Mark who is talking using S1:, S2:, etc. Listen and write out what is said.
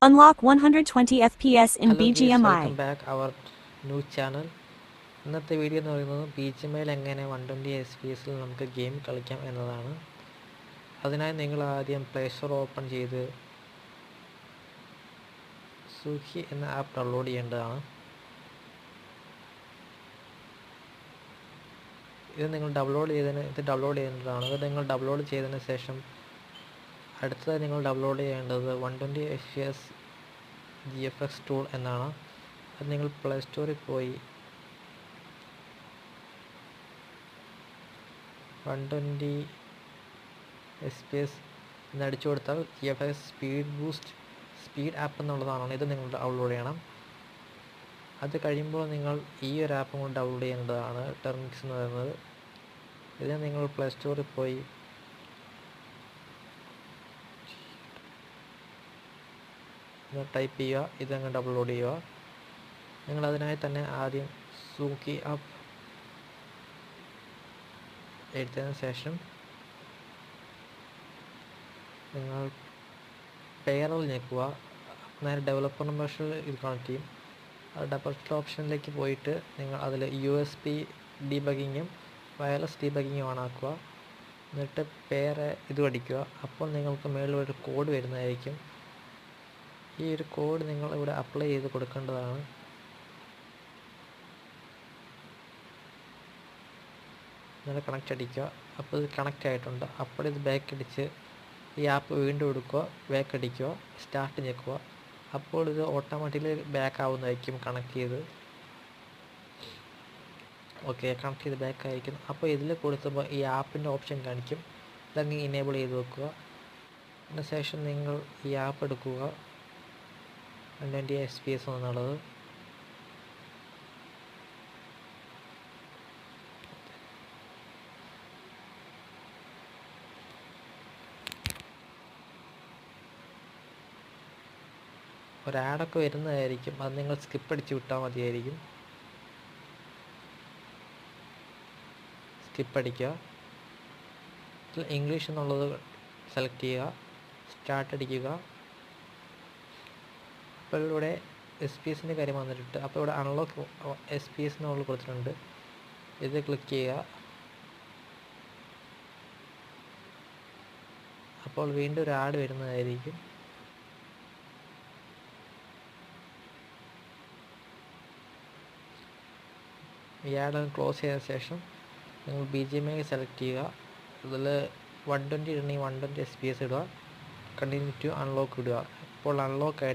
S1: Unlock 120 FPS in
S2: Hello guys, welcome
S1: BGMI.
S2: back our new channel. ഇന്നത്തെ video എന്ന് പറയുന്നത് BGMIയിൽ എങ്ങനെ 120 FPS നമുക്ക് ഗെയിം കളിക്കാം എന്നതാണ്. അതിനായി നിങ്ങൾ ആദ്യം പ്ലേ സ്റ്റോർ ഓപ്പൺ ചെയ്ത് സുഖി എന്ന ആപ്പ് ഡൗൺലോഡ് ചെയ്യേണ്ടതാണ്. ഇത് നിങ്ങൾ ഡൗൺലോഡ് ചെയ്യേണ്ടതാണ്. ഇത് നിങ്ങൾ ഡൗൺലോഡ് ചെയ്തതിന് ശേഷം അടുത്തതായി നിങ്ങൾ ഡൗൺലോഡ് ചെയ്യേണ്ടത് 120 FPS GFX ടൂൾ എന്നാണ്. അത് നിങ്ങൾ പ്ലേ സ്റ്റോറിൽ പോയി 120 FPS എന്നടിച്ചു കൊടുത്താൽ GFX സ്പീഡ് ആപ്പ് എന്നുള്ളതാണ്. ഇത് നിങ്ങൾ ഡൗൺലോഡ് ചെയ്യണം. അത് കഴിയുമ്പോൾ നിങ്ങൾ ഈ ഒരു ആപ്പും കൂടി ഡൗൺലോഡ് ചെയ്യേണ്ടതാണ്, ടെർമിക്സ് എന്ന് പറയുന്നത്. ഇതിന് നിങ്ങൾ പ്ലേ സ്റ്റോറിൽ പോയി ടൈപ്പ് ചെയ്യുക, ഇതങ്ങ് ഡൗൺലോഡ് ചെയ്യുക. നിങ്ങൾ അതിനായി തന്നെ ആദ്യം സുഖി ആപ്പ് എഴുതിയതിന് ശേഷം നിങ്ങൾ പെയറിൽ ഞെക്കുക. നേരെ ഡെവലപ്പർ മെഷർ ഇത് കണക്ട് ചെയ്യും. അത് ഡെവലപ്പർ ഓപ്ഷനിലേക്ക് പോയിട്ട് നിങ്ങൾ അതിൽ USB ഡീബഗിങ്ങും വയർലെസ് ഡീബഗിങ്ങും ഓണാക്കുക. എന്നിട്ട് പേര് ഇത് അടിക്കുക. അപ്പോൾ നിങ്ങൾക്ക് മേളിൽ ഒരു കോഡ് വരുന്നതായിരിക്കും. ഈ ഒരു കോഡ് നിങ്ങൾ ഇവിടെ അപ്ലൈ ചെയ്ത് കൊടുക്കേണ്ടതാണ്. ഇങ്ങനെ കണക്റ്റ് അടിക്കുക. അപ്പോൾ ഇത് കണക്റ്റ് ആയിട്ടുണ്ട്. അപ്പോൾ ഇത് ബാക്ക് അടിച്ച് ഈ ആപ്പ് വീണ്ടും എടുക്കുക, ബാക്ക് അടിക്കുക, സ്റ്റാർട്ട് ഞെക്കുക. അപ്പോൾ ഇത് ഓട്ടോമാറ്റിക്കലി ബാക്ക് ആവുന്നതായിരിക്കും കണക്ട് ചെയ്ത്. ഓക്കെ, കണക്ട് ചെയ്ത് ബാക്ക് ആയിരിക്കും. അപ്പോൾ ഇതിൽ കൊടുത്തപ്പോൾ ഈ ആപ്പിൻ്റെ ഓപ്ഷൻ കാണിക്കും. ഇതങ്ങ് ഇനേബിൾ ചെയ്ത് വെക്കുക. അതിന് ശേഷം നിങ്ങൾ ഈ ആപ്പ് എടുക്കുക, 120 FPS എന്നുള്ളത്. ഒരു ആഡൊക്കെ വരുന്നതായിരിക്കും, അത് നിങ്ങൾ സ്കിപ്പ് അടിച്ച് വിട്ടാൽ മതിയായിരിക്കും. സ്കിപ്പ് അടിക്കുക. ഇംഗ്ലീഷ് എന്നുള്ളത് സെലക്ട് ചെയ്യുക, സ്റ്റാർട്ട് അടിക്കുക. അപ്പോൾ ഇവിടെ FPS കാര്യം വന്നിട്ടുണ്ട്. അപ്പോൾ ഇവിടെ അൺലോക്ക് FPS എന്നുള്ളത് കൊടുത്തിട്ടുണ്ട്. ഇത് ക്ലിക്ക് ചെയ്യുക. അപ്പോൾ വീണ്ടും ഒരു ആഡ് വരുന്നതായിരിക്കും. ഈ ആഡ് ക്ലോസ് ചെയ്ത ശേഷം നിങ്ങൾ BGMI സെലക്ട് ചെയ്യുക. ഇതിൽ 120 ഇടണമെങ്കിൽ 120 FPS ഇടുക. കണ്ടിന്യൂ ടു അൺലോക്ക് ഇടുക. ഇപ്പോൾ അൺലോക്ക്